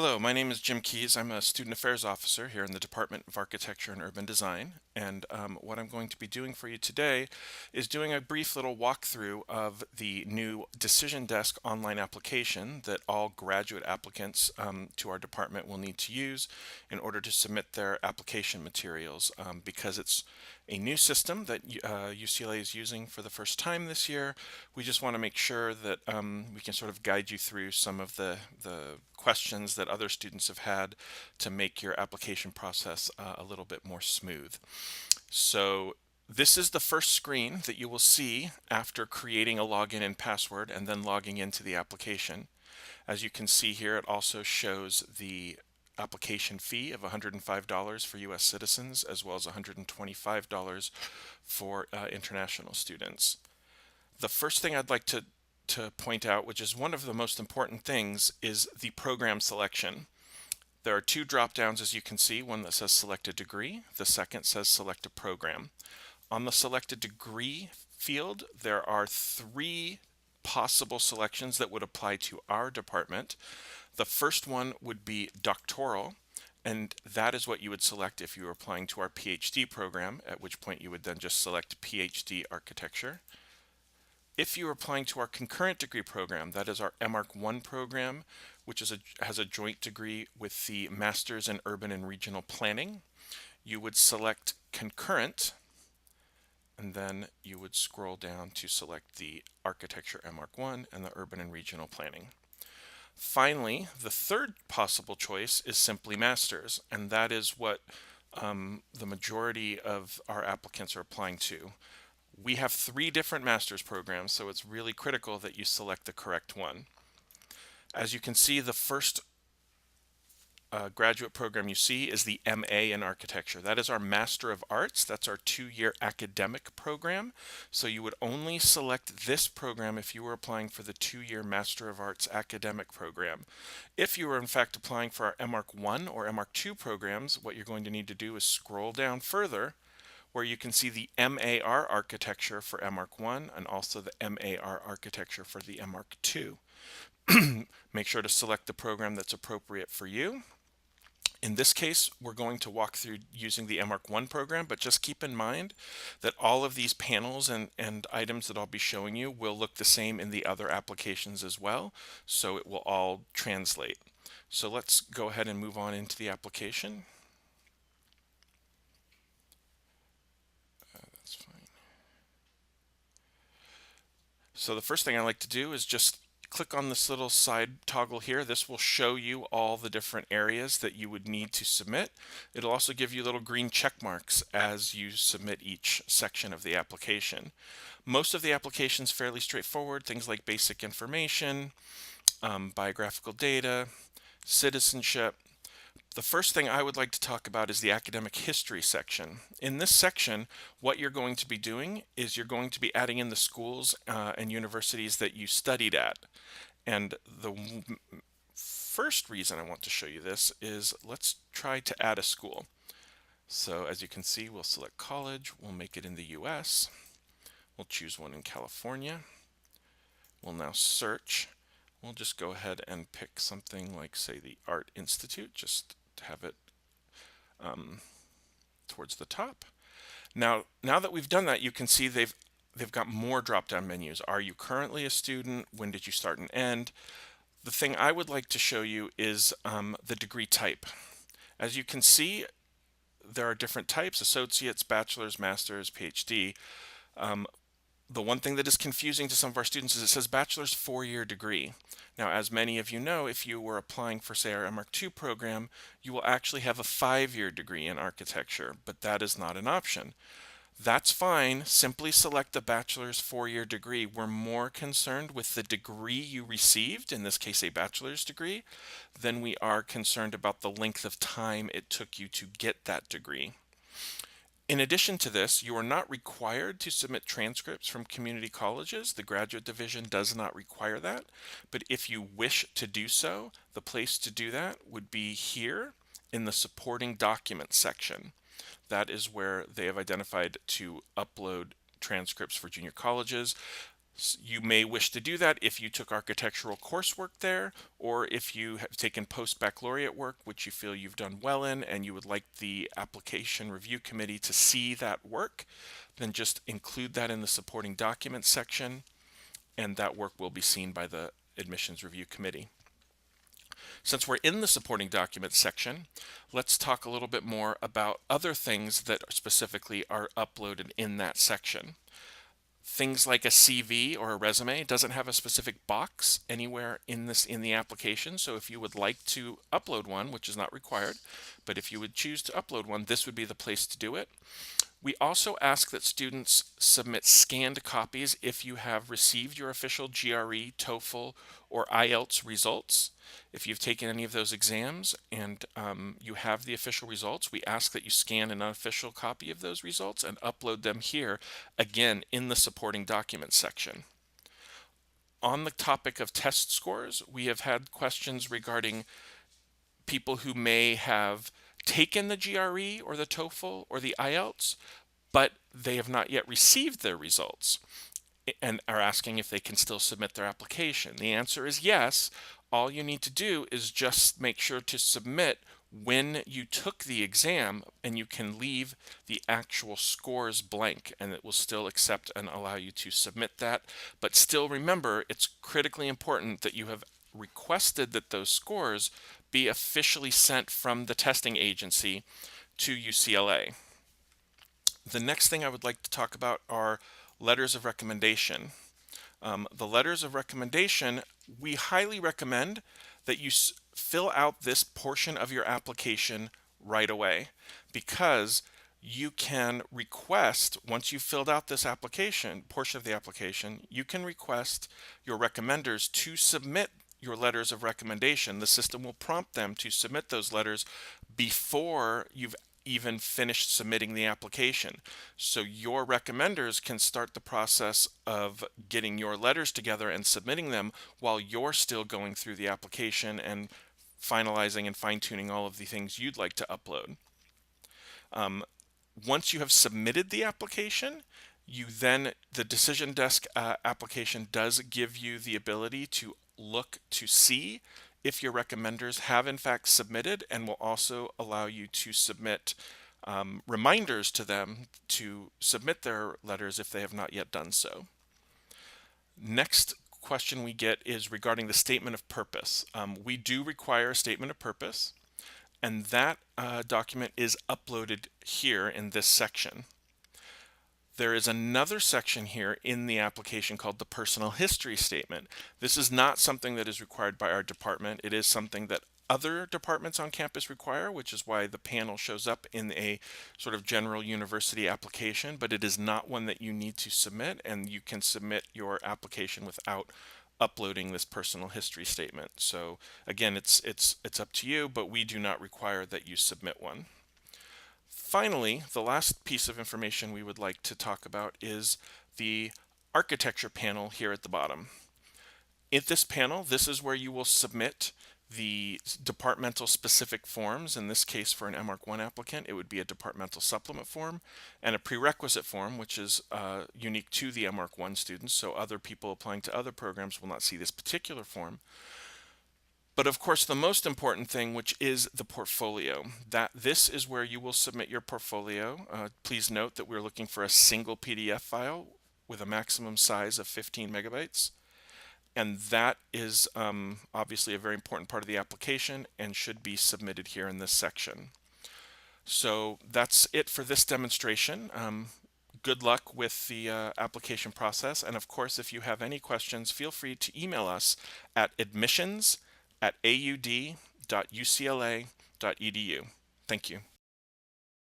Hello, my name is Jim Keys. I'm a Student Affairs Officer here in the Department of Architecture and Urban Design. And what I'm going to be doing for you today is doing a brief little walkthrough of the new Decision Desk online application that all graduate applicants to our department will need to use in order to submit their application materials. Because it's a new system that UCLA is using for the first time this year, we just want to make sure that we can sort of guide you through some of the questions that other students have had to make your application process a little bit more smooth. So this is the first screen that you will see after creating a login and password and then logging into the application. As you can see here, it also shows the application fee of $105 for U.S. citizens, as well as $125 for international students. The first thing I'd like to point out, which is one of the most important things, is the program selection. There are two drop downs, as you can see, one that says select a degree, the second says select a program. On the selected degree field, there are three possible selections that would apply to our department. The first one would be doctoral, and that is what you would select if you were applying to our PhD program, at which point you would then just select PhD architecture. If you're applying to our concurrent degree program, that is our MArch-1 program, which has a joint degree with the Masters in Urban and Regional Planning, you would select concurrent, and then you would scroll down to select the Architecture MArch-1 and the Urban and Regional Planning. Finally, the third possible choice is simply Masters, and that is what the majority of our applicants are applying to. We have three different master's programs, so it's really critical that you select the correct one. As you can see, the first graduate program you see is the MA in Architecture. That is our Master of Arts. That's our 2-year academic program. So you would only select this program if you were applying for the 2-year Master of Arts academic program. If you were in fact applying for our MArch-1 or MArch-2 programs, what you're going to need to do is scroll down further, where you can see the MAR architecture for MArch-1 and also the MAR architecture for the MArch-2. Make sure to select the program that's appropriate for you. In this case, we're going to walk through using the MArch-1 program, but just keep in mind that all of these panels and items that I'll be showing you will look the same in the other applications as well, so it will all translate. So let's go ahead and move on into the application. That's fine. So the first thing I like to do is just click on this little side toggle here. This will show you all the different areas that you would need to submit. It'll also give you little green check marks as you submit each section of the application. Most of the application is fairly straightforward, things like basic information, biographical data, citizenship. The first thing I would like to talk about is the academic history section. In this section, what you're going to be doing is you're going to be adding in the schools and universities that you studied at. And the first reason I want to show you this is let's try to add a school. So as you can see, we'll select college, we'll make it in the US, we'll choose one in California, we'll now search. We'll just go ahead and pick something like, say, the Art Institute, just to have it towards the top. Now that we've done that, you can see they've got more drop-down menus. Are you currently a student? When did you start and end? The thing I would like to show you is the degree type. As you can see, there are different types: associates, bachelor's, master's, PhD. The one thing that is confusing to some of our students is it says bachelor's 4-year degree. Now, as many of you know, if you were applying for, say, our MArch-2 program, you will actually have a 5-year degree in architecture, but that is not an option. That's fine. Simply select the bachelor's 4-year degree. We're more concerned with the degree you received, in this case a bachelor's degree, than we are concerned about the length of time it took you to get that degree. In addition to this, you are not required to submit transcripts from community colleges. The graduate division does not require that. But if you wish to do so, the place to do that would be here in the supporting documents section. That is where they have identified to upload transcripts for junior colleges. You may wish to do that if you took architectural coursework there, or if you have taken post-baccalaureate work, which you feel you've done well in, and you would like the application review committee to see that work, then just include that in the supporting documents section, and that work will be seen by the admissions review committee. Since we're in the supporting documents section, let's talk a little bit more about other things that specifically are uploaded in that section. Things like a CV or a resume doesn't have a specific box anywhere in the application. So if you would like to upload one, which is not required, but if you would choose to upload one, this would be the place to do it. We also ask that students submit scanned copies if you have received your official GRE, TOEFL, or IELTS results. If you've taken any of those exams and you have the official results, we ask that you scan an unofficial copy of those results and upload them here, again, in the supporting documents section. On the topic of test scores, we have had questions regarding people who may have taken the GRE or the TOEFL or the IELTS, but they have not yet received their results and are asking if they can still submit their application. The answer is yes. All you need to do is just make sure to submit when you took the exam, and you can leave the actual scores blank, and it will still accept and allow you to submit that. But still remember, it's critically important that you have requested that those scores be officially sent from the testing agency to UCLA. The next thing I would like to talk about are letters of recommendation. The letters of recommendation, we highly recommend that you fill out this portion of your application right away, because you can request, once you've filled out this portion of the application, you can request your recommenders to submit your letters of recommendation. The system will prompt them to submit those letters before you've even finished submitting the application. So your recommenders can start the process of getting your letters together and submitting them while you're still going through the application and finalizing and fine-tuning all of the things you'd like to upload. Once you have submitted the application, the Decision Desk application does give you the ability to look to see if your recommenders have in fact submitted, and will also allow you to submit reminders to them to submit their letters if they have not yet done so. Next question we get is regarding the statement of purpose. We do require a statement of purpose, and that document is uploaded here in this section. There is another section here in the application called the personal history statement. This is not something that is required by our department. It is something that other departments on campus require, which is why the panel shows up in a sort of general university application, but it is not one that you need to submit, and you can submit your application without uploading this personal history statement. So again, it's up to you, but we do not require that you submit one. Finally, the last piece of information we would like to talk about is the architecture panel here at the bottom. In this panel, this is where you will submit the departmental specific forms. In this case, for an MArch-1 applicant, it would be a departmental supplement form and a prerequisite form, which is unique to the MArch-1 students, so other people applying to other programs will not see this particular form. But of course, the most important thing, which is the portfolio, this is where you will submit your portfolio. Please note that we're looking for a single PDF file with a maximum size of 15 megabytes. And that is obviously a very important part of the application and should be submitted here in this section. So that's it for this demonstration. Good luck with the application process. And of course, if you have any questions, feel free to email us at admissions@aud.ucla.edu. Thank you.